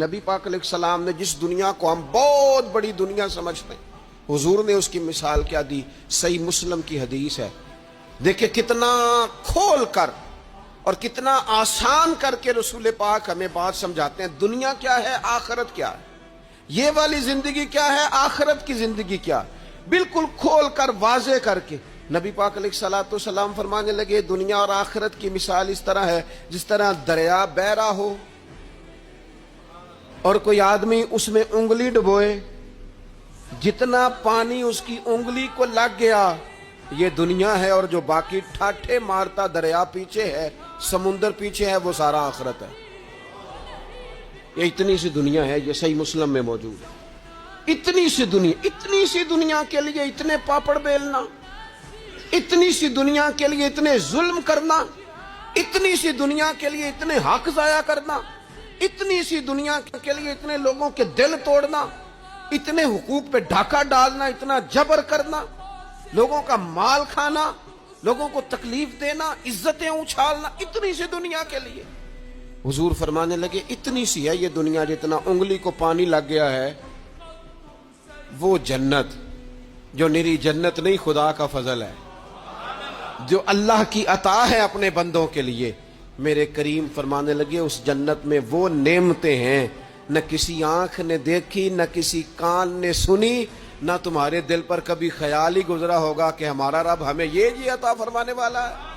نبی پاک علیہ السلام نے جس دنیا کو ہم بہت بڑی دنیا سمجھتے ہیں، حضور نے اس کی مثال کیا دی؟ صحیح مسلم کی حدیث ہے، دیکھیں کتنا کھول کر اور کتنا آسان کر کے رسول پاک ہمیں بات سمجھاتے ہیں۔ دنیا کیا ہے، آخرت کیا ہے، یہ والی زندگی کیا ہے، آخرت کی زندگی کیا، بالکل کھول کر واضح کر کے نبی پاک علیہ الصلوۃ والسلام فرمانے لگے دنیا اور آخرت کی مثال اس طرح ہے جس طرح دریا بہ رہا ہو اور کوئی آدمی اس میں انگلی ڈبوئے، جتنا پانی اس کی انگلی کو لگ گیا یہ دنیا ہے، اور جو باقی ٹھاٹھے مارتا دریا پیچھے ہے، سمندر پیچھے ہے، وہ سارا آخرت ہے۔ یہ اتنی سی دنیا ہے، یہ صحیح مسلم میں موجود ہے۔ اتنی سی دنیا کے لیے اتنے پاپڑ بیلنا، اتنی سی دنیا کے لیے اتنے ظلم کرنا، اتنی سی دنیا کے لیے اتنے حق ضائع کرنا، اتنی سی دنیا کے لیے اتنے لوگوں کے دل توڑنا، اتنے حقوق پہ ڈھاکہ ڈالنا، اتنا جبر کرنا، لوگوں کا مال کھانا، لوگوں کو تکلیف دینا، عزتیں اچھالنا، اتنی سی دنیا کے لیے حضور فرمانے لگے اتنی سی ہے یہ دنیا، جتنا انگلی کو پانی لگ گیا ہے وہ جنت، جو نری جنت نہیں، خدا کا فضل ہے، جو اللہ کی عطا ہے اپنے بندوں کے لیے۔ میرے کریم فرمانے لگے اس جنت میں وہ نعمتیں ہیں نہ کسی آنکھ نے دیکھی، نہ کسی کان نے سنی، نہ تمہارے دل پر کبھی خیال ہی گزرا ہوگا کہ ہمارا رب ہمیں یہ عطا فرمانے والا ہے۔